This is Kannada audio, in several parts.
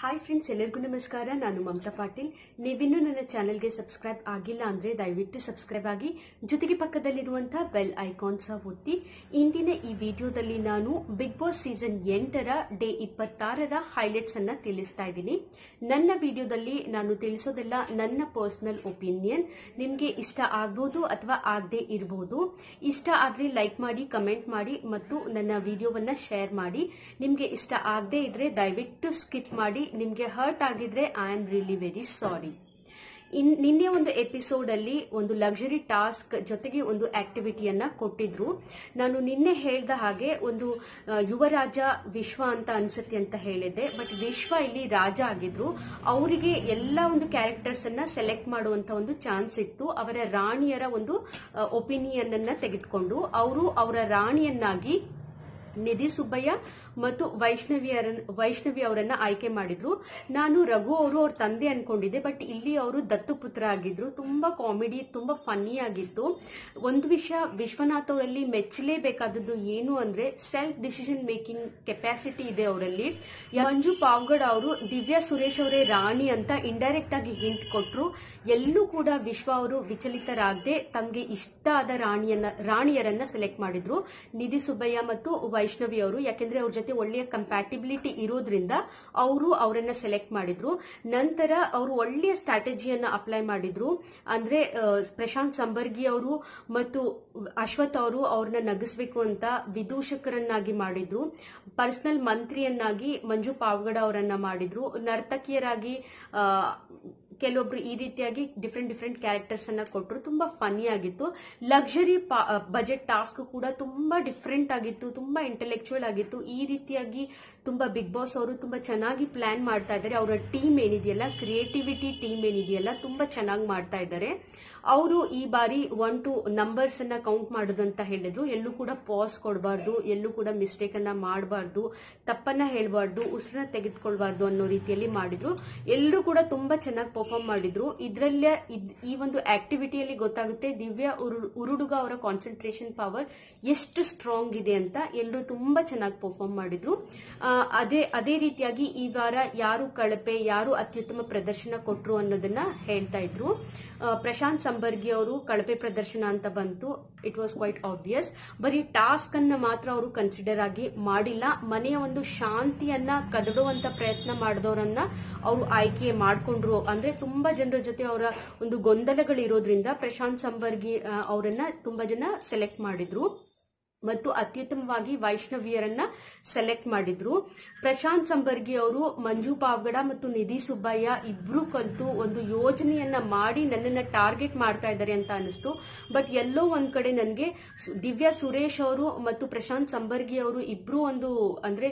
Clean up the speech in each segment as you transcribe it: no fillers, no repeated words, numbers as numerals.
ಹಾಯ್ ಫ್ರೆಂಡ್ಸ್, ಎಲ್ಲರಿಗೂ ನಮಸ್ಕಾರ. ನಾನು ಮಮತಾ ಪಾಟೀಲ್. ನೀವಿನ್ನೂ ನನ್ನ ಚಾನೆಲ್ಗೆ ಸಬ್ಸ್ಕ್ರೈಬ್ ಆಗಿಲ್ಲ ಅಂದರೆ ದಯವಿಟ್ಟು ಸಬ್ಸ್ಕ್ರೈಬ್ ಆಗಿ, ಜೊತೆಗೆ ಪಕ್ಕದಲ್ಲಿರುವಂತಹ ಬೆಲ್ ಐಕಾನ್ ಸಹ ಒತ್ತಿ. ಇಂದಿನ ಈ ವಿಡಿಯೋದಲ್ಲಿ ನಾನು ಬಿಗ್ ಬಾಸ್ ಸೀಸನ್ 8ರ ಡೇ 26ರ ಹೈಲೈಟ್ಸ್ ಅನ್ನ ತಿಳಿಸ್ತಾ ಇದ್ದೀನಿ. ನನ್ನ ವಿಡಿಯೋದಲ್ಲಿ ನಾನು ತಿಳಿಸೋದೆಲ್ಲ ನನ್ನ ಪರ್ಸನಲ್ ಒಪಿನಿಯನ್. ನಿಮಗೆ ಇಷ್ಟ ಆಗ್ಬಹುದು ಅಥವಾ ಆಗದೆ ಇರಬಹುದು. ಇಷ್ಟ ಆದ್ರೆ ಲೈಕ್ ಮಾಡಿ, ಕಮೆಂಟ್ ಮಾಡಿ ಮತ್ತು ನನ್ನ ವಿಡಿಯೋವನ್ನ ಶೇರ್ ಮಾಡಿ. ನಿಮಗೆ ಇಷ್ಟ ಆಗದೆ ಇದ್ರೆ ದಯವಿಟ್ಟು ಸ್ಕಿಪ್ ಮಾಡಿ. ನಿಮ್ಗೆ ಹರ್ಟ್ ಆಗಿದ್ರೆ I am really very sorry. ನಿನ್ನೆ ಒಂದು ಎಪಿಸೋಡ್ ಅಲ್ಲಿ ಒಂದು ಲಕ್ಸುರಿ ಟಾಸ್ಕ್ ಜೊತೆಗೆ ಒಂದು ಆಕ್ಟಿವಿಟಿಯನ್ನ ಕೊಟ್ಟಿದ್ರು. ನಾನು ನಿನ್ನೆ ಹೇಳ್ದ ಹಾಗೆ ಒಂದು ಯುವರಾಜ ವಿಶ್ವ ಅಂತ ಅನ್ಸುತ್ತೆ ಅಂತ ಹೇಳಿದ್ದೆ. ಬಟ್ ವಿಶ್ವ ಇಲ್ಲಿ ರಾಜ ಆಗಿದ್ರು. ಅವರಿಗೆ ಎಲ್ಲ ಒಂದು ಕ್ಯಾರೆಕ್ಟರ್ಸ್ ಅನ್ನ ಸೆಲೆಕ್ಟ್ ಮಾಡುವಂತ ಒಂದು ಚಾನ್ಸ್ ಇತ್ತು. ಅವರ ರಾಣಿಯರ ಒಂದು ಒಪಿನಿಯನ್ ಅನ್ನ ತೆಗೆದುಕೊಂಡು ಅವರು ಅವರ ರಾಣಿಯನ್ನಾಗಿ ನಿಧಿ ಸುಬ್ಬಯ್ಯ ಮತ್ತು ವೈಷ್ಣವಿ ಅವರನ್ನ ಆಯ್ಕೆ ಮಾಡಿದ್ರು. ನಾನು ರಘು ಅವರು ಅವ್ರ ತಂದೆ ಅನ್ಕೊಂಡಿದ್ದೆ, ಬಟ್ ಇಲ್ಲಿ ಅವರು ದತ್ತುಪುತ್ರ ಆಗಿದ್ರು. ತುಂಬಾ ಕಾಮಿಡಿ, ತುಂಬಾ ಫನ್ನಿ ಆಗಿತ್ತು. ಒಂದು ವಿಷಯ ವಿಶ್ವನಾಥ್ ಅವರಲ್ಲಿ ಮೆಚ್ಚಲೇಬೇಕಾದದ್ದು ಏನು ಅಂದ್ರೆ ಸೆಲ್ಫ್ ಡಿಸಿಷನ್ ಮೇಕಿಂಗ್ ಕೆಪಾಸಿಟಿ ಇದೆ ಅವರಲ್ಲಿ. ಮಂಜು ಪಾವ್ಗಡ್ ಅವರು ದಿವ್ಯಾ ಸುರೇಶ್ ಅವರೇ ರಾಣಿ ಅಂತ ಇಂಡೈರೆಕ್ಟ್ ಆಗಿ ಹಿಂಟ್ ಕೊಟ್ರು. ಎಲ್ಲೂ ಕೂಡ ವಿಶ್ವ ಅವರು ವಿಚಲಿತರಾಗದೆ ತಮಗೆ ಇಷ್ಟ ಆದ ರಾಣಿಯರನ್ನ ಸೆಲೆಕ್ಟ್ ಮಾಡಿದ್ರು, ನಿಧಿ ಸುಬ್ಬಯ್ಯ ಮತ್ತು ವೈಷ್ಣವಿ ಅವರು. ಯಾಕೆಂದ್ರೆ ಅವ್ರ ಜೊತೆ ಒಳ್ಳೆಯ ಕಂಪ್ಯಾಟಿಬಿಲಿಟಿ ಇರೋದ್ರಿಂದ ಅವರು ಅವರನ್ನ ಸೆಲೆಕ್ಟ್ ಮಾಡಿದ್ರು. ನಂತರ ಅವರು ಒಳ್ಳೆಯ ಸ್ಟ್ರಾಟಜಿಯನ್ನ ಅಪ್ಲೈ ಮಾಡಿದ್ರು. ಅಂದ್ರೆ ಪ್ರಶಾಂತ್ ಸಂಬರ್ಗಿ ಅವರು ಮತ್ತು ಅಶ್ವಥ್ ಅವರು ಅವ್ರನ್ನ ನಗಿಸ್ಬೇಕು ಅಂತ ವಿದೂಷಕರನ್ನಾಗಿ ಮಾಡಿದ್ರು. ಪರ್ಸನಲ್ ಮಂತ್ರಿಯನ್ನಾಗಿ ಮಂಜು ಪಾವ್ಗಡ ಅವರನ್ನ ಮಾಡಿದ್ರು. ನರ್ತಕಿಯರಾಗಿ ಕೆಲವೊಬ್ರು ಈ ರೀತಿಯಾಗಿ ಡಿಫ್ರೆಂಟ್ ಕ್ಯಾರೆಕ್ಟರ್ಸ್ ಅನ್ನ ಕೊಟ್ಟರು. ತುಂಬಾ ಫನ್ನಿ ಆಗಿತ್ತು. ಲಕ್ಸುರಿ ಬಜೆಟ್ ಟಾಸ್ಕ್ ಕೂಡ ತುಂಬಾ ಡಿಫ್ರೆಂಟ್ ಆಗಿತ್ತು, ತುಂಬಾ ಇಂಟೆಲೆಕ್ಚುಯಲ್ ಆಗಿತ್ತು. ಈ ರೀತಿಯಾಗಿ ತುಂಬಾ ಬಿಗ್ ಬಾಸ್ ಅವರು ತುಂಬಾ ಚೆನ್ನಾಗಿ ಪ್ಲಾನ್ ಮಾಡ್ತಾ ಇದ್ದಾರೆ. ಅವರ ಟೀಮ್ ಏನಿದೆಯಲ್ಲ, ಕ್ರಿಯೇಟಿವಿಟಿ ಟೀಮ್ ಏನಿದೆಯಲ್ಲ, ತುಂಬಾ ಚೆನ್ನಾಗಿ ಮಾಡ್ತಾ ಇದ್ದಾರೆ. ಅವರು ಈ ಬಾರಿ 1 to ನಂಬರ್ಸ್ ಅನ್ನ ಕೌಂಟ್ ಮಾಡೋದಂತ ಹೇಳಿದ್ರು. ಎಲ್ಲೂ ಕೂಡ ಪಾಸ್ ಕೊಡಬಾರ್ದು, ಎಲ್ಲೂ ಕೂಡ ಮಿಸ್ಟೇಕ್ ಅನ್ನ ಮಾಡಬಾರ್ದು, ತಪ್ಪನ್ನ ಹೇಳ್ಬಾರ್ದು, ಉಸಿರನ್ನ ತೆಗೆದುಕೊಳ್ಬಾರ್ದು ಅನ್ನೋ ರೀತಿಯಲ್ಲಿ ಮಾಡಿದ್ರು. ಎಲ್ಲರೂ ಕೂಡ ತುಂಬಾ ಚೆನ್ನಾಗಿ ಪರ್ಫಾರ್ಮ್ ಮಾಡಿದ್ರು. ಇದ್ರಲ್ಲೇ ಈ ಒಂದು ಆಕ್ಟಿವಿಟಿಯಲ್ಲಿ ಗೊತ್ತಾಗುತ್ತೆ ದಿವ್ಯಾ ಉರುಡುಗ ಅವರ ಕಾನ್ಸಂಟ್ರೇಷನ್ ಪವರ್ ಎಷ್ಟು ಸ್ಟ್ರಾಂಗ್ ಇದೆ ಅಂತ. ಎಲ್ಲರೂ ತುಂಬಾ ಚೆನ್ನಾಗಿ ಪರ್ಫಾರ್ಮ್ ಮಾಡಿದ್ರು. ಅದೇ ರೀತಿಯಾಗಿ ಈ ವಾರ ಯಾರು ಕಳಪೆ, ಯಾರು ಅತ್ಯುತ್ತಮ ಪ್ರದರ್ಶನ ಕೊಟ್ರು ಅನ್ನೋದನ್ನ ಹೇಳ್ತಾ ಇದ್ರು. ಪ್ರಶಾಂತ್ ಸಂಬರ್ಗಿ ಅವರು ಕಳಪೆ ಪ್ರದರ್ಶನ ಅಂತ ಬಂತು. It was quite obvious. ಬರೀ ಟಾಸ್ಕ್ ಅನ್ನ ಮಾತ್ರ ಅವರು ಕನ್ಸಿಡರ್ ಆಗಿ ಮಾಡಿಲ್ಲ. ಮನೆಯ ಒಂದು ಶಾಂತಿಯನ್ನ ಕದಡುವಂತ ಪ್ರಯತ್ನ ಮಾಡಿದವರನ್ನ ಅವರು ಆಯ್ಕೆ ಮಾಡ್ಕೊಂಡ್ರು. ಅಂದ್ರೆ ತುಂಬಾ ಜನರ ಜೊತೆ ಅವರ ಒಂದು ಗೊಂದಲಗಳಿರೋದ್ರಿಂದ ಪ್ರಶಾಂತ್ ಸಂಬರ್ಗಿ ಅವರನ್ನ ತುಂಬಾ ಜನ ಸೆಲೆಕ್ಟ್ ಮಾಡಿದ್ರು ಮತ್ತು ಅತ್ಯುತ್ತಮವಾಗಿ ವೈಷ್ಣವಿಯರನ್ನ ಸೆಲೆಕ್ಟ್ ಮಾಡಿದ್ರು. ಪ್ರಶಾಂತ್ ಸಂಬರ್ಗಿ ಅವರು ಮಂಜು ಪಾವ್ಗಡ ಮತ್ತು ನಿಧಿ ಸುಬ್ಬಯ್ಯ ಇಬ್ರು ಕಲಿತು ಒಂದು ಯೋಜನೆಯನ್ನ ಮಾಡಿ ನನ್ನನ್ನ ಟಾರ್ಗೆಟ್ ಮಾಡ್ತಾ ಇದ್ದಾರೆ ಅಂತ ಅನಿಸ್ತು. ಬಟ್ ಎಲ್ಲೋ ಒಂದ್ ಕಡೆ ನನಗೆ ದಿವ್ಯಾ ಸುರೇಶ್ ಅವರು ಮತ್ತು ಪ್ರಶಾಂತ್ ಸಂಬರ್ಗಿ ಅವರು ಇಬ್ರು ಒಂದು ಅಂದ್ರೆ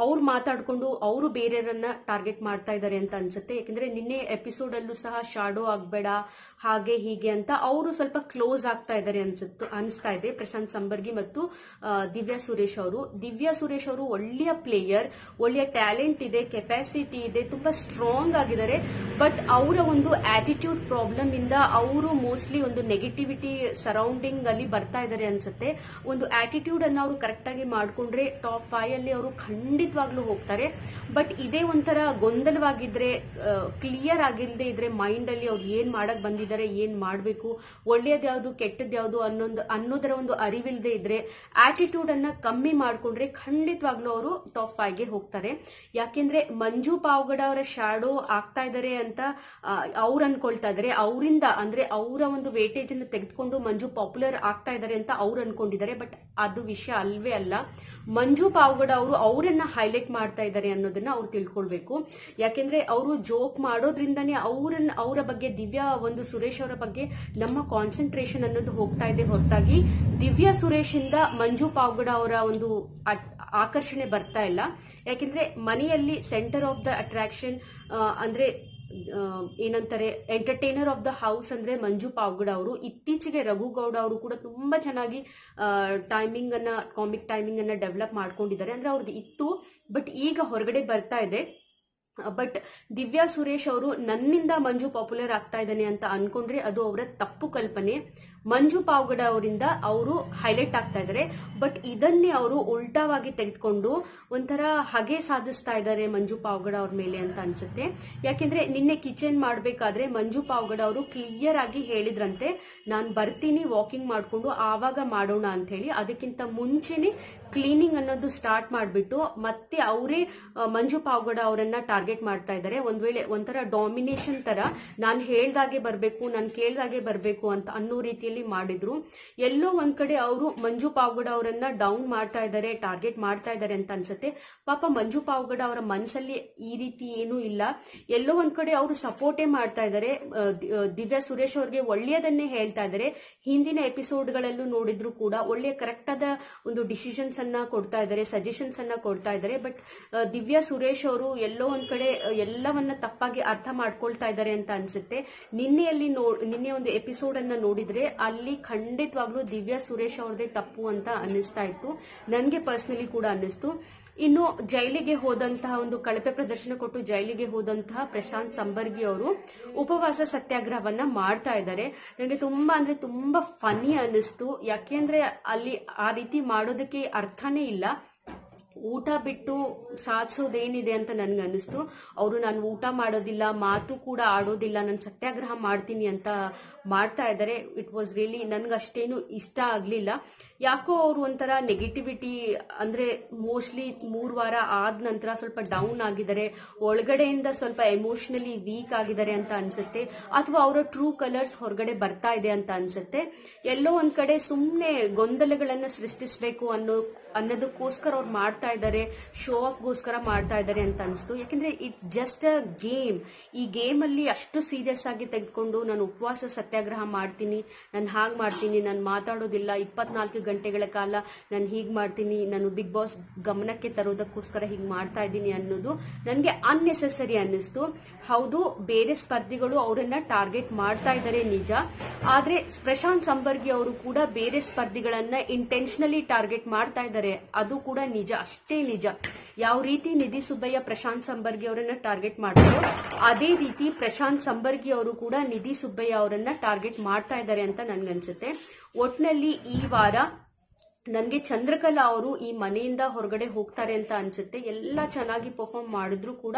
ಅವ್ರು ಮಾತಾಡ್ಕೊಂಡು ಅವರು ಬೇರೆಯವರನ್ನ ಟಾರ್ಗೆಟ್ ಮಾಡ್ತಾ ಇದ್ದಾರೆ ಅಂತ ಅನ್ಸುತ್ತೆ. ಯಾಕಂದ್ರೆ ನಿನ್ನೆ ಎಪಿಸೋಡ್ ಅಲ್ಲೂ ಸಹ ಶಾಡೋ ಆಗ್ಬೇಡ ಹಾಗೆ ಹೀಗೆ ಅಂತ ಅವರು ಸ್ವಲ್ಪ ಕ್ಲೋಸ್ ಆಗ್ತಾ ಇದ್ದಾರೆ ಅನಿಸ್ತಾ ಇದೆ, ಪ್ರಶಾಂತ್ ಸಂಬರ್ಗಿ ಮತ್ತು ದಿವ್ಯಾ ಸುರೇಶ್ ಅವರು ಒಳ್ಳೆಯ ಪ್ಲೇಯರ್, ಒಳ್ಳೆಯ ಟ್ಯಾಲೆಂಟ್ ಇದೆ, ಕೆಪಾಸಿಟಿ ಇದೆ, ತುಂಬಾ ಸ್ಟ್ರಾಂಗ್ ಆಗಿದ್ದಾರೆ. ಬಟ್ ಅವರ ಒಂದು ಆಟಿಟ್ಯೂಡ್ ಪ್ರಾಬ್ಲಮ್ ಇಂದ ಅವರು ಮೋಸ್ಟ್ಲಿ ಒಂದು ನೆಗೆಟಿವಿಟಿ ಸರೌಂಡಿಂಗ್ ಅಲ್ಲಿ ಬರ್ತಾ ಇದ್ದಾರೆ ಅನ್ಸುತ್ತೆ. ಒಂದು ಆಟಿಟ್ಯೂಡ್ ಅನ್ನ ಅವರು ಕರೆಕ್ಟ್ ಆಗಿ ಮಾಡ್ಕೊಂಡ್ರೆ ಟಾಪ್ 5 ಅಲ್ಲಿ ಅವರು ಖಂಡಿತವಾಗ್ಲೂ ಹೋಗ್ತಾರೆ. ಬಟ್ ಇದೇ ಒಂಥರ ಗೊಂದಲವಾಗಿದ್ರೆ, ಕ್ಲಿಯರ್ ಆಗಿಲ್ಲದೆ ಇದ್ರೆ ಮೈಂಡ್ ಅಲ್ಲಿ ಅವ್ರು ಏನ್ ಮಾಡಕ್ ಬಂದಿದ್ದಾರೆ, ಏನ್ ಮಾಡ್ಬೇಕು, ಒಳ್ಳೇದ್ಯಾವ್ದು ಕೆಟ್ಟದ್ಯಾವ್ದು ಅನ್ನೋದರ ಒಂದು ಅರಿವಿಲ್ಲದೆ ಇದ್ರೆ, ಆಟಿಟ್ಯೂಡ್ ಅನ್ನ ಕಮ್ಮಿ ಮಾಡ್ಕೊಂಡ್ರೆ ಖಂಡಿತವಾಗ್ಲೂ ಅವರು ಟಾಪ್ 5ಗೆ ಹೋಗ್ತಾರೆ. ಯಾಕೆಂದ್ರೆ ಮಂಜು ಪಾವ್ಗಡ ಅವರ ಶಾಡೋ ಆಗ್ತಾ ಇದ್ದಾರೆ ಅಂತ ಅವ್ರು ಅನ್ಕೊಳ್ತಾ ಇದಾರೆ. ಅವರಿಂದ ಅಂದ್ರೆ ಅವರ ಒಂದು ವೇಟೇಜ್ ಅನ್ನು ತೆಗೆದುಕೊಂಡು ಮಂಜು ಪಾಪ್ಯುಲರ್ ಆಗ್ತಾ ಇದ್ದಾರೆ ಅಂತ ಅವ್ರು ಅನ್ಕೊಂಡಿದ್ದಾರೆ. ಬಟ್ ಅದು ವಿಷಯ ಅಲ್ವೇ ಅಲ್ಲ. ಮಂಜು ಪಾವ್ಗಡ ಅವರು ಅವರನ್ನ ಹೈಲೈಟ್ ಮಾಡ್ತಾ ಇದ್ದಾರೆ ಅನ್ನೋದನ್ನ ಅವ್ರು ತಿಳ್ಕೊಳ್ಬೇಕು. ಯಾಕೆಂದ್ರೆ ಅವರು ಜೋಕ್ ಮಾಡೋದ್ರಿಂದಾನೇ ಅವರ ಬಗ್ಗೆ, ದಿವ್ಯಾ ಒಂದು ಸುರೇಶ್ ಅವರ ಬಗ್ಗೆ ನಮ್ಮ ಕಾನ್ಸಂಟ್ರೇಷನ್ ಅನ್ನೋದು ಹೋಗ್ತಾ ಇದೆ ಹೊರತಾಗಿ ದಿವ್ಯಾ ಸುರೇಶ್ ಇಂದ ಮಂಜು ಪಾವ್ಗಡ ಅವರ ಒಂದು ಆಕರ್ಷಣೆ ಬರ್ತಾ ಇಲ್ಲ. ಯಾಕೆಂದ್ರೆ ಮನೆಯಲ್ಲಿ ಸೆಂಟರ್ ಆಫ್ ದ ಅಟ್ರಾಕ್ಷನ್ ಅಂದ್ರೆ ಏನಂತಾರೆ, ಎಂಟರ್ಟೈನರ್ ಆಫ್ ದ ಹೌಸ್ ಅಂದ್ರೆ ಮಂಜು ಪಾವ್ಗಡ ಅವರು. ಇತ್ತೀಚೆಗೆ ರಘುಗೌಡ ಅವರು ಕೂಡ ತುಂಬಾ ಚೆನ್ನಾಗಿ ಕಾಮಿಕ್ ಟೈಮಿಂಗ್ ಅನ್ನ ಡೆವಲಪ್ ಮಾಡ್ಕೊಂಡಿದ್ದಾರೆ. ಅಂದ್ರೆ ಅವ್ರದ್ದು ಇತ್ತು, ಬಟ್ ಈಗ ಹೊರಗಡೆ ಬರ್ತಾ ಇದೆ. ಬಟ್ ದಿವ್ಯಾ ಸುರೇಶ್ ಅವರು ನನ್ನಿಂದ ಮಂಜು ಪಾಪ್ಯುಲರ್ ಆಗ್ತಾ ಇದ್ದಾನೆ ಅಂತ ಅನ್ಕೊಂಡ್ರೆ ಅದು ಅವರ ತಪ್ಪು ಕಲ್ಪನೆ. ಮಂಜು ಪಾವಗಡ ಅವರಿಂದ ಅವರು ಹೈಲೈಟ್ ಆಗ್ತಾ ಇದ್ದಾರೆ. ಬಟ್ ಇದನ್ನೇ ಅವರು ಉಲ್ಟಾವಾಗಿ ತೆಗೆದುಕೊಂಡು ಒಂಥರ ಹಗೆ ಸಾಧಿಸ್ತಾ ಇದ್ದಾರೆ ಮಂಜು ಪಾವಗಡ ಅವ್ರ ಮೇಲೆ ಅಂತ ಅನ್ಸುತ್ತೆ. ಯಾಕೆಂದ್ರೆ ನಿನ್ನೆ ಕಿಚನ್ ಮಾಡ್ಬೇಕಾದ್ರೆ ಮಂಜು ಪಾವಗಡ ಅವರು ಕ್ಲಿಯರ್ ಆಗಿ ಹೇಳಿದ್ರಂತೆ, ನಾನು ಬರ್ತೀನಿ ವಾಕಿಂಗ್ ಮಾಡ್ಕೊಂಡು ಆವಾಗ ಮಾಡೋಣ ಅಂತ ಹೇಳಿ. ಅದಕ್ಕಿಂತ ಮುಂಚೆನೆ ಕ್ಲೀನಿಂಗ್ ಅನ್ನೋದು ಸ್ಟಾರ್ಟ್ ಮಾಡ್ಬಿಟ್ಟು ಮತ್ತೆ ಅವರೇ ಮಂಜು ಪಾವಗಡ ಅವರನ್ನ ಟಾರ್ಗೆಟ್ ಮಾಡ್ತಾ ಇದ್ದಾರೆ. ಒಂದ್ ವೇಳೆ ಒಂಥರ ಡಾಮಿನೇಷನ್ ತರ ನಾನು ಹೇಳ್ದಾಗೆ ಬರ್ಬೇಕು, ನಾನು ಕೇಳ್ದಾಗೆ ಬರ್ಬೇಕು ಅಂತ ಅನ್ನೋ ರೀತಿಯಲ್ಲಿ ಮಾಡಿದ್ರು. ಎಲ್ಲೋ ಒಂದ್ ಕಡೆ ಅವರು ಮಂಜು ಪಾವಗಡ ಅವರನ್ನ ಡೌನ್ ಮಾಡ್ತಾ ಇದ್ದಾರೆ, ಟಾರ್ಗೆಟ್ ಮಾಡ್ತಾ ಇದ್ದಾರೆ ಅಂತ ಅನ್ಸುತ್ತೆ. ಪಾಪ ಮಂಜು ಪಾವಗಡ ಅವರ ಮನಸ್ಸಲ್ಲಿ ಈ ರೀತಿ ಏನೂ ಇಲ್ಲ. ಎಲ್ಲೋ ಒಂದ್ ಕಡೆ ಅವರು ಸಪೋರ್ಟೇ ಮಾಡ್ತಾ ಇದ್ದಾರೆ. ದಿವ್ಯಾ ಸುರೇಶ್ ಅವ್ರಿಗೆ ಒಳ್ಳೆಯದನ್ನೇ ಹೇಳ್ತಾ ಇದ್ದಾರೆ. ಹಿಂದಿನ ಎಪಿಸೋಡ್ಗಳಲ್ಲೂ ನೋಡಿದ್ರು ಕೂಡ ಒಳ್ಳೆಯ ಕರೆಕ್ಟ್ ಆದ ಒಂದು ಡಿಸಿಷನ್ಸ್ ಅನ್ನ ಕೊಡ್ತಾ ಇದ್ದಾರೆ, ಸಜೆಷನ್ಸ್ ಅನ್ನ ಕೊಡ್ತಾ ಇದ್ದಾರೆ. ಬಟ್ ದಿವ್ಯಾ ಸುರೇಶ್ ಅವರು ಎಲ್ಲೋ ಒಂದ್ ಕಡೆ ಎಲ್ಲವನ್ನ ತಪ್ಪಾಗಿ ಅರ್ಥ ಮಾಡ್ಕೊಳ್ತಾ ಇದ್ದಾರೆ ಅಂತ ಅನ್ಸುತ್ತೆ. ನಿನ್ನೆ ಒಂದು ಎಪಿಸೋಡ್ ಅನ್ನ ನೋಡಿದ್ರೆ ಅಲ್ಲಿ ಖಂಡಿತವಾಗ್ಲೂ ದಿವ್ಯಾ ಸುರೇಶ್ ಅವ್ರದೇ ತಪ್ಪು ಅಂತ ಅನ್ನಿಸ್ತಾ ಇತ್ತು. ನನ್ಗೆ ಪರ್ಸನಲಿ ಕೂಡ ಅನ್ನಿಸ್ತು. ಇನ್ನು ಜೈಲಿಗೆ ಹೋದಂತಹ ಒಂದು ಕಳಪೆ ಪ್ರದರ್ಶನ ಕೊಟ್ಟು ಜೈಲಿಗೆ ಹೋದಂತಹ ಪ್ರಶಾಂತ್ ಸಂಬರ್ಗಿ ಅವರು ಉಪವಾಸ ಸತ್ಯಾಗ್ರಹವನ್ನ ಮಾಡ್ತಾ ಇದ್ದಾರೆ. ನನಗೆ ತುಂಬಾ ಫನಿ ಅನ್ನಿಸ್ತು. ಯಾಕೆಂದ್ರೆ ಅಲ್ಲಿ ಆ ರೀತಿ ಮಾಡೋದಕ್ಕೆ ಅರ್ಥನೇ ಇಲ್ಲ. ಊಟ ಬಿಟ್ಟು ಸಾಧಿಸೋದೇನಿದೆ ಅಂತ ನನ್ಗೆ ಅನಿಸ್ತು. ಅವರು ನಾನು ಊಟ ಮಾಡೋದಿಲ್ಲ, ಮಾತು ಕೂಡ ಆಡೋದಿಲ್ಲ, ನಾನು ಸತ್ಯಾಗ್ರಹ ಮಾಡ್ತೀನಿ ಅಂತ ಮಾಡ್ತಾ ಇದ್ದಾರೆ. ಇಟ್ ವಾಸ್ ರಿಯಲಿ ನನ್ಗಷ್ಟೇನು ಇಷ್ಟ ಆಗ್ಲಿಲ್ಲ. ಯಾಕೋ ಅವರು ಒಂಥರ ನೆಗೆಟಿವಿಟಿ ಅಂದ್ರೆ ಮೋಸ್ಟ್ಲಿ 3 ವಾರ ಆದ ನಂತರ ಸ್ವಲ್ಪ ಡೌನ್ ಆಗಿದ್ದಾರೆ, ಒಳಗಡೆಯಿಂದ ಸ್ವಲ್ಪ ಎಮೋಷನಲಿ ವೀಕ್ ಆಗಿದ್ದಾರೆ ಅಂತ ಅನ್ಸುತ್ತೆ. ಅಥವಾ ಅವರ ಟ್ರೂ ಕಲರ್ಸ್ ಹೊರಗಡೆ ಬರ್ತಾ ಇದೆ ಅಂತ ಅನ್ಸುತ್ತೆ. ಎಲ್ಲೋ ಒಂದ್ ಕಡೆ ಸುಮ್ನೆ ಗೊಂದಲಗಳನ್ನ ಸೃಷ್ಟಿಸಬೇಕು ಅನ್ನೋದಕ್ಕೋಸ್ಕರ ಅವ್ರು ಮಾಡ್ತಾ ಇದ್ದಾರೆ, ಶೋ ಆಫ್ ಗೋಸ್ಕರ ಮಾಡ್ತಾ ಇದ್ದಾರೆ ಅಂತ ಅನಿಸ್ತು. ಯಾಕಂದ್ರೆ ಇಟ್ಸ್ ಜಸ್ಟ್ ಅ ಗೇಮ್. ಈ ಗೇಮ್ ಅಲ್ಲಿ ಅಷ್ಟು ಸೀರಿಯಸ್ ಆಗಿ ತೆಗೆದುಕೊಂಡು ನಾನು ಉಪವಾಸ ಸತ್ಯಾಗ್ರಹ ಮಾಡ್ತೀನಿ, ನಾನು ಹಾಗೆ ಮಾಡ್ತೀನಿ, ನಾನು ಮಾತಾಡೋದಿಲ್ಲ 24 ಗಂಟೆಗಳ ಕಾಲ, ನಾನು ಹೀಗೆ ಮಾಡ್ತೀನಿ, ನಾನು ಬಿಗ್ ಬಾಸ್ ಗಮನಕ್ಕೆ ತರೋದಕ್ಕೋಸ್ಕರ ಹೀಗೆ ಮಾಡ್ತಾ ಇದ್ದೀನಿ ಅನ್ನೋದು ನನಗೆ ಅನ್ನೆಸೆಸರಿ ಅನ್ನಿಸ್ತು. ಹೌದು, ಬೇರೆ ಸ್ಪರ್ಧಿಗಳು ಅವರನ್ನ ಟಾರ್ಗೆಟ್ ಮಾಡ್ತಾ ಇದ್ದಾರೆ ನಿಜ. ಆದ್ರೆ ಪ್ರಶಾಂತ್ ಸಂಬರ್ಗಿ ಅವರು ಕೂಡ ಬೇರೆ ಸ್ಪರ್ಧಿಗಳನ್ನ ಇಂಟೆನ್ಷನಲಿ ಟಾರ್ಗೆಟ್ ಮಾಡ್ತಾ ಇದ್ದಾರೆ, ಅದು ಕೂಡ ನಿಜ, ಅಷ್ಟೇ ನಿಜ. ಯಾವ ರೀತಿ ನಿಧಿ ಸುಬ್ಬಯ್ಯ ಪ್ರಶಾಂತ್ ಸಂಬರ್ಗಿ ಅವರನ್ನ ಟಾರ್ಗೆಟ್ ಮಾಡ್ತಾರೋ ಅದೇ ರೀತಿ ಪ್ರಶಾಂತ್ ಸಂಬರ್ಗಿ ಅವರು ಕೂಡ ನಿಧಿ ಸುಬ್ಬಯ್ಯ ಅವರನ್ನ ಟಾರ್ಗೆಟ್ ಮಾಡ್ತಾ ಇದ್ದಾರೆ ಅಂತ ನನ್ಗನ್ಸುತ್ತೆ. ಒಟ್ನಲ್ಲಿ ಈ ವಾರ ನನಗೆ ಚಂದ್ರಕಲಾ ಅವರು ಈ ಮನೆಯಿಂದ ಹೊರಗಡೆ ಹೋಗ್ತಾರೆ ಅಂತ ಅನ್ಸುತ್ತೆ. ಎಲ್ಲ ಚೆನ್ನಾಗಿ ಪರ್ಫಾರ್ಮ್ ಮಾಡಿದ್ರು ಕೂಡ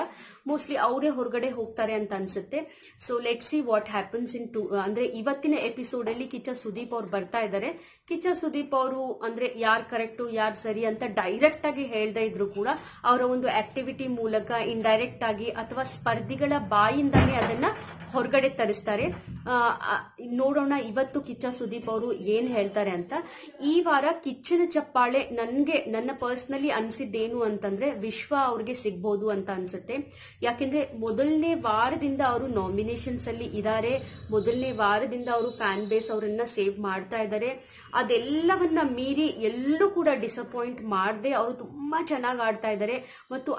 ಮೋಸ್ಟ್ಲಿ ಅವರೇ ಹೊರಗಡೆ ಹೋಗ್ತಾರೆ ಅಂತ ಅನ್ಸುತ್ತೆ. So let see what happens in ಅಂದ್ರೆ ಇವತ್ತಿನ ಎಪಿಸೋಡ್ ಅಲ್ಲಿ ಕಿಚ್ಚ ಸುದೀಪ್ ಅವ್ರು ಬರ್ತಾ ಇದ್ದಾರೆ. ಕಿಚ್ಚ ಸುದೀಪ್ ಅವರು ಅಂದ್ರೆ ಯಾರು ಕರೆಕ್ಟು ಯಾರು ಸರಿ ಅಂತ ಡೈರೆಕ್ಟ್ ಆಗಿ ಹೇಳ್ತಾ ಇದ್ರು ಕೂಡ ಅವರ ಒಂದು ಆಕ್ಟಿವಿಟಿ ಮೂಲಕ ಇಂಡೈರೆಕ್ಟ್ ಆಗಿ ಅಥವಾ ಸ್ಪರ್ಧಿಗಳ ಬಾಯಿಂದಾನೇ ಅದನ್ನ ಹೊರಗಡೆ ತರಿಸ್ತಾರೆ. ನೋಡೋಣ ಇವತ್ತು ಕಿಚ್ಚ ಸುದೀಪ್ ಅವರು ಏನ್ ಹೇಳ್ತಾರೆ ಅಂತ. ಈ ವಾರ ಕಿಚ್ಚನ ಚಪ್ಪಾಳೆ ನನ್ನ ಪರ್ಸನಲಿ ಅನ್ಸಿದ್ದೇನು ಅಂತಂದ್ರೆ ವಿಶ್ವ ಅವ್ರಿಗೆ ಸಿಗ್ಬಹುದು ಅಂತ ಅನ್ಸುತ್ತೆ. ಯಾಕೆಂದ್ರೆ ಮೊದಲನೇ ವಾರದಿಂದ ಅವರು ನಾಮಿನೇಷನ್ಸ್ ಅಲ್ಲಿ ಇದ್ದಾರೆ, ಮೊದಲನೇ ವಾರದಿಂದ ಅವರು ಫ್ಯಾನ್ ಬೇಸ್ ಅವರನ್ನ ಸೇವ್ ಮಾಡ್ತಾ ಇದ್ದಾರೆ. ಅದೆಲ್ಲವನ್ನ ಮೀರಿ ಎಲ್ಲೂ ಕೂಡ ಡಿಸಪಾಯಿಂಟ್ ಮಾಡದೆ ಅವರು ತುಂಬಾ ಚೆನ್ನಾಗಿ ಆಡ್ತಾ ಇದ್ದಾರೆ. ಮತ್ತು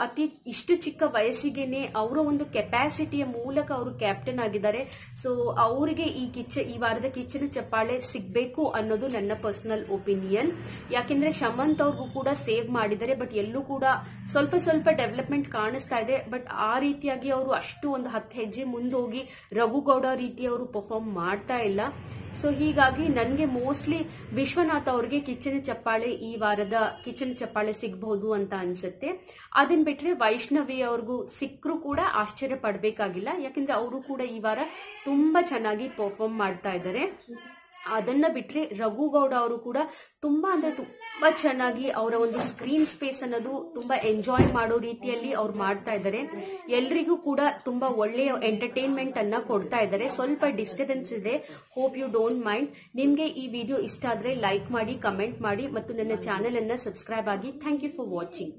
ಇಷ್ಟು ಚಿಕ್ಕ ವಯಸ್ಸಿಗೆನೆ ಅವರ ಒಂದು ಕೆಪಾಸಿಟಿಯ ಮೂಲಕ ಅವರು ಕ್ಯಾಪ್ಟನ್ ಆಗಿದ್ದಾರೆ. ಸೊ ಅವರಿಗೆ ಈ ವಾರದ ಕಿಚ್ಚನ ಚಪ್ಪಾಳೆ ಸಿಗ್ಬೇಕು ಅನ್ನೋದು ನನ್ನ ಪರ್ಸನಲ್ ಒಪಿನಿಯನ್. ಯಾಕೆಂದ್ರೆ ಶಮಂತ್ ಅವ್ರಿಗೂ ಕೂಡ ಸೇವ್ ಮಾಡಿದ್ದಾರೆ, ಬಟ್ ಎಲ್ಲೂ ಕೂಡ ಸ್ವಲ್ಪ ಡೆವಲಪ್ಮೆಂಟ್ ಕಾಣಿಸ್ತಾ ಇದೆ. ಬಟ್ ಆ ರೀತಿಯಾಗಿ ಅವರು ಅಷ್ಟು ಒಂದು 10 ಹೆಜ್ಜೆ ಮುಂದೋಗಿ ರಘುಗೌಡ ರೀತಿ ಅವರು ಪರ್ಫಾರ್ಮ್ ಮಾಡ್ತಾ ಇಲ್ಲ. ಸೊ ಹೀಗಾಗಿ ನನಗೆ ಮೋಸ್ಟ್ಲಿ ವಿಶ್ವನಾಥ್ ಅವ್ರಿಗೆ ಕಿಚ್ಚನ ಚಪ್ಪಾಳೆ ಈ ವಾರದ ಕಿಚ್ಚನ ಚಪ್ಪಾಳೆ ಸಿಗಬಹುದು ಅಂತ ಅನ್ಸುತ್ತೆ. ಅದನ್ನ ಬಿಟ್ರೆ ವೈಷ್ಣವಿ ಅವ್ರಿಗೂ ಸಿಕ್ಕರೂ ಕೂಡ ಆಶ್ಚರ್ಯ ಪಡ್ಬೇಕಾಗಿಲ್ಲ. ಯಾಕಂದ್ರೆ ಅವರು ಕೂಡ ಈ ವಾರ ತುಂಬಾ ಚೆನ್ನಾಗಿ ಪರ್ಫಾರ್ಮ್ ಮಾಡ್ತಾ ಇದ್ದಾರೆ. ಅದನ್ನ ಬಿಟ್ರೆ ರಘುಗೌಡ ಅವರು ಕೂಡ ತುಂಬಾ ಚೆನ್ನಾಗಿ ಅವರ ಒಂದು ಸ್ಕ್ರೀನ್ ಸ್ಪೇಸ್ ಅನ್ನೋದು ತುಂಬಾ ಎಂಜಾಯ್ ಮಾಡೋ ರೀತಿಯಲ್ಲಿ ಅವ್ರು ಮಾಡ್ತಾ ಇದ್ದಾರೆ. ಎಲ್ರಿಗೂ ಕೂಡ ತುಂಬಾ ಒಳ್ಳೆಯ ಎಂಟರ್ಟೈನ್ಮೆಂಟ್ ಅನ್ನ ಕೊಡ್ತಾ ಇದ್ದಾರೆ. ಸ್ವಲ್ಪ ಡಿಸ್ಟರ್ಬೆನ್ಸ್ ಇದೆ, ಹೋಪ್ ಯು ಡೋಂಟ್ ಮೈಂಡ್. ನಿಮ್ಗೆ ಈ ವಿಡಿಯೋ ಇಷ್ಟ ಆದ್ರೆ ಲೈಕ್ ಮಾಡಿ, ಕಮೆಂಟ್ ಮಾಡಿ ಮತ್ತು ನನ್ನ ಚಾನೆಲ್ ಅನ್ನ ಸಬ್ಸ್ಕ್ರೈಬ್ ಆಗಿ. Thank you for watching.